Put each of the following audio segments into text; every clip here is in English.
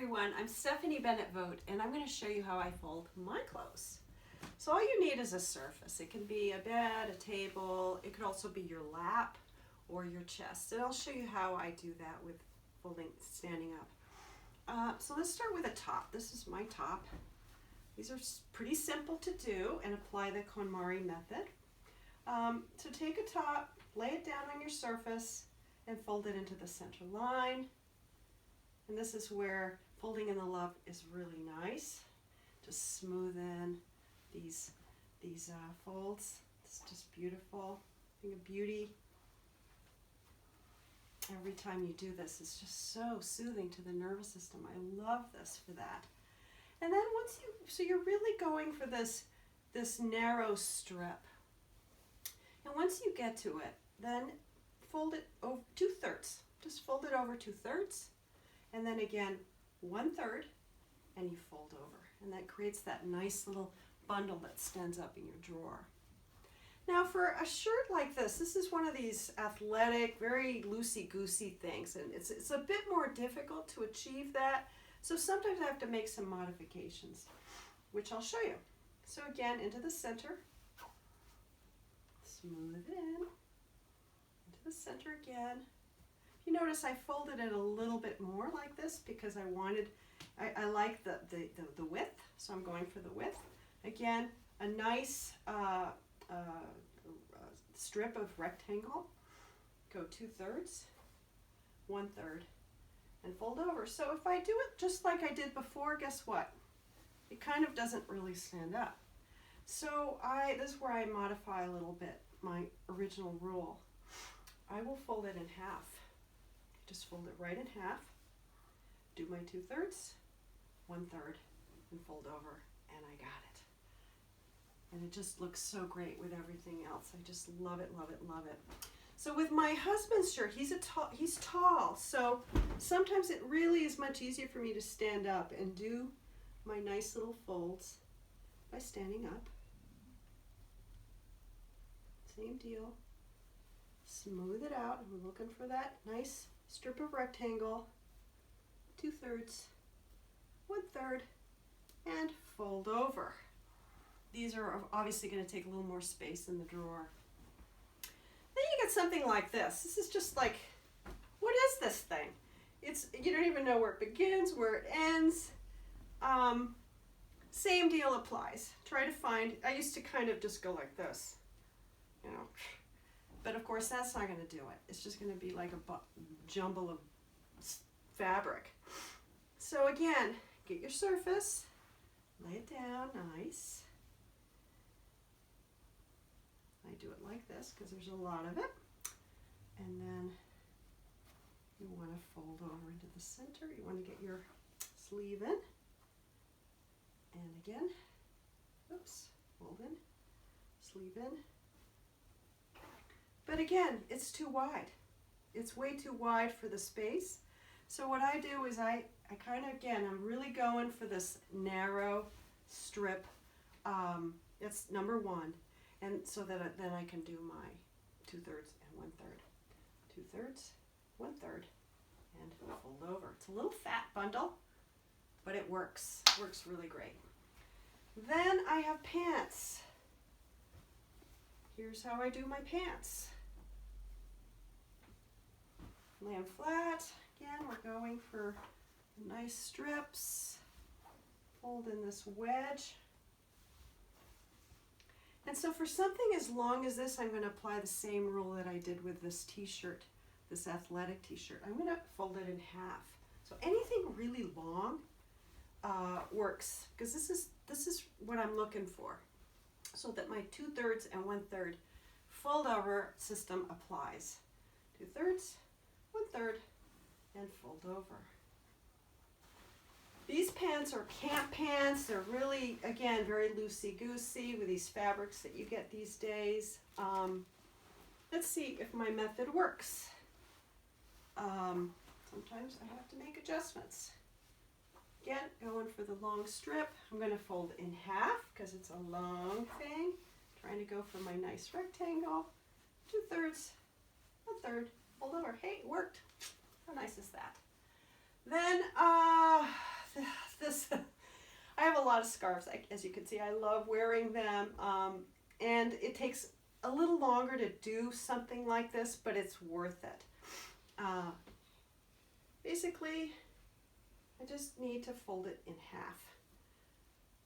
everyone, I'm Stephanie Bennett Vogt, and I'm going to show you how I fold my clothes. So all you need is a surface. It can be a bed, a table, it could also be your lap or your chest. And I'll show you how I do that with folding, standing up. So let's start with a top. This is my top. These are pretty simple to do and apply the KonMari method. So take a top, lay it down on your surface, and fold it into the center line. And this is where folding in the love is really nice. Just smooth in these folds. It's just beautiful. I think of beauty. Every time you do this, it's just so soothing to the nervous system. I love this for that. And then so you're really going for this narrow strip. And once you get to it, then fold it over 2/3. Just fold it over 2/3. And then again, 1/3, and you fold over. And that creates that nice little bundle that stands up in your drawer. Now for a shirt like this is one of these athletic, very loosey-goosey things, and it's a bit more difficult to achieve that. So sometimes I have to make some modifications, which I'll show you. So again, into the center, smooth it in, into the center again. You notice I folded it a little bit more like this because I like the width, so I'm going for the width. Again, a nice strip of rectangle. Go 2/3, 1/3, and fold over. So if I do it just like I did before, guess what? It kind of doesn't really stand up. So this is where I modify a little bit my original rule. I will fold it in half. Just fold it right in half, do my 2/3, 1/3, and fold over, and I got it. And it just looks so great with everything else. I just love it, love it, love it. So with my husband's shirt, he's tall, so sometimes it really is much easier for me to stand up and do my nice little folds by standing up. Same deal. Smooth it out. I'm looking for that nice strip of rectangle, 2/3, 1/3, and fold over. These are obviously going to take a little more space in the drawer. Then you get something like this. This is just like, what is this thing? You don't even know where it begins, where it ends. Same deal applies. Try to find, I used to kind of just go like this, you know. But of course, that's not going to do it. It's just going to be like a jumble of fabric. So again, get your surface, lay it down nice. I do it like this because there's a lot of it. And then you want to fold over into the center. You want to get your sleeve in. And again, oops, fold in, sleeve in. But again, it's too wide. It's way too wide for the space. So what I do is I kind of, again, I'm really going for this narrow strip. It's number 1. And so that then I can do my 2/3 and 1/3. 2/3, 1/3, and fold over. It's a little fat bundle, but it works. It works really great. Then I have pants. Here's how I do my pants. Lay them flat. Again, we're going for nice strips. Fold in this wedge. And so for something as long as this, I'm going to apply the same rule that I did with this t-shirt, this athletic t-shirt. I'm going to fold it in half. So anything really long works, because this is what I'm looking for, so that my 2/3 and 1/3 fold over system applies. 2/3, 1/3, and fold over. These pants are camp pants. They're really, again, very loosey-goosey with these fabrics that you get these days. Let's see if my method works. Sometimes I have to make adjustments. Again, going for the long strip. I'm going to fold in half because it's a long thing. Trying to go for my nice rectangle. 2/3, 1/3, fold over. Hey, it worked. How nice is that? Then a lot of scarves, as you can see. I love wearing them, and it takes a little longer to do something like this, but it's worth it. Basically, I just need to fold it in half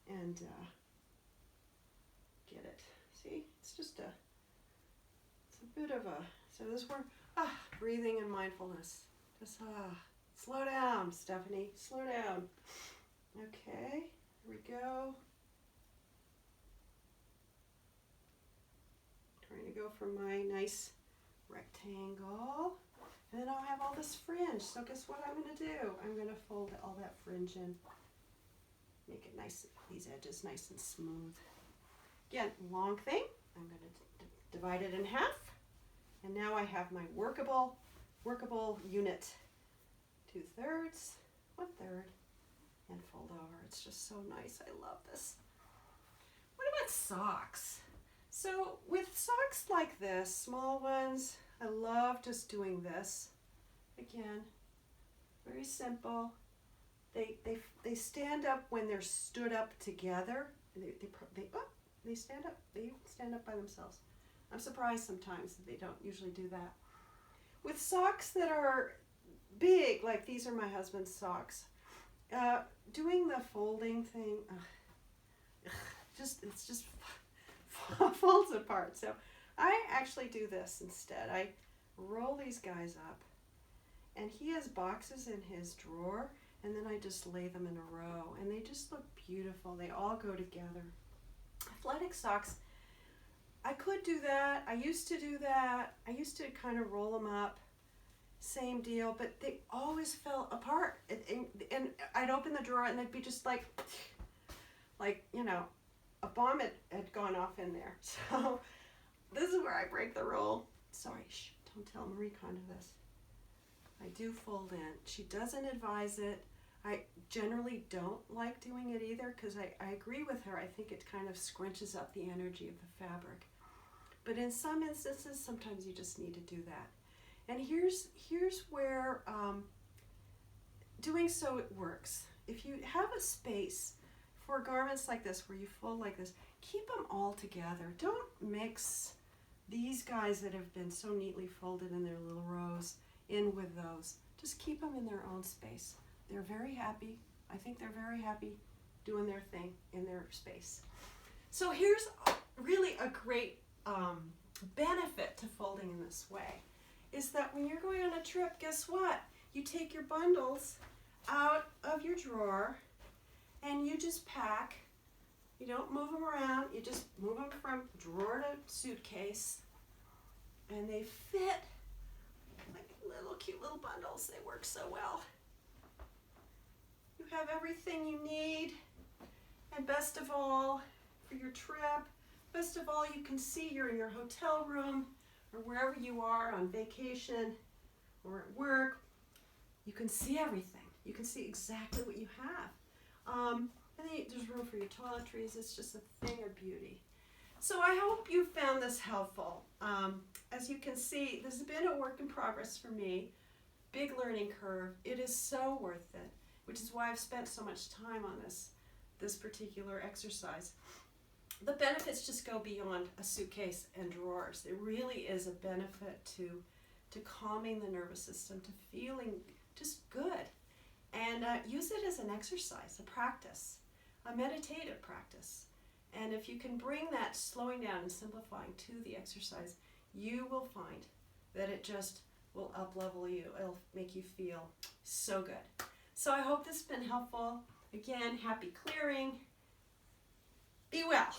and get it. See, it's just it's a bit of a, so this is where, breathing and mindfulness. Just, slow down, Stephanie, slow down. Okay, here we go. Trying to go for my nice rectangle. And then I'll have all this fringe. So guess what I'm going to do? I'm going to fold all that fringe in. Make it nice, these edges nice and smooth. Again, long thing. I'm going to divide it in half. And now I have my workable unit. 2/3, 1/3, and fold over. It's just so nice. I love this. What about socks? So with socks like this, small ones, I love just doing this. Again, very simple. They stand up when they're stood up together. They stand up. They stand up by themselves. I'm surprised sometimes that they don't usually do that. With socks that are big, like these are my husband's socks, doing the folding thing, it's just folds apart. So I actually do this instead. I roll these guys up, and he has boxes in his drawer, and then I just lay them in a row, and they just look beautiful. They all go together. Athletic socks, I could do that. I used to do that. I used to kind of roll them up. Same deal, but they always fell apart. And I'd open the drawer and they'd be just like, you know, a bomb had gone off in there. So this is where I break the rule. Sorry, don't tell Marie Kondo this. I do fold in. She doesn't advise it. I generally don't like doing it either because I agree with her. I think it kind of scrunches up the energy of the fabric. But in some instances, sometimes you just need to do that. And here's where doing so it works. If you have a space for garments like this, where you fold like this, keep them all together. Don't mix these guys that have been so neatly folded in their little rows in with those. Just keep them in their own space. They're very happy. I think they're very happy doing their thing in their space. So here's really a great benefit to folding in this way, is that when you're going on a trip, guess what? You take your bundles out of your drawer and you just pack. You don't move them around. You just move them from drawer to suitcase, and they fit like little cute little bundles. They work so well. You have everything you need, and best of all, for your trip, best of all, you can see you're in your hotel room or wherever you are on vacation or at work. You can see everything. You can see exactly what you have. And then there's room for your toiletries. It's just a thing of beauty. So I hope you found this helpful. As you can see, this has been a work in progress for me. Big learning curve. It is so worth it, which is why I've spent so much time on this particular exercise. The benefits just go beyond a suitcase and drawers. It really is a benefit to calming the nervous system, to feeling just good. And use it as an exercise, a practice, a meditative practice. And if you can bring that slowing down and simplifying to the exercise, you will find that it just will up-level you. It'll make you feel so good. So I hope this has been helpful. Again, happy clearing. Be well.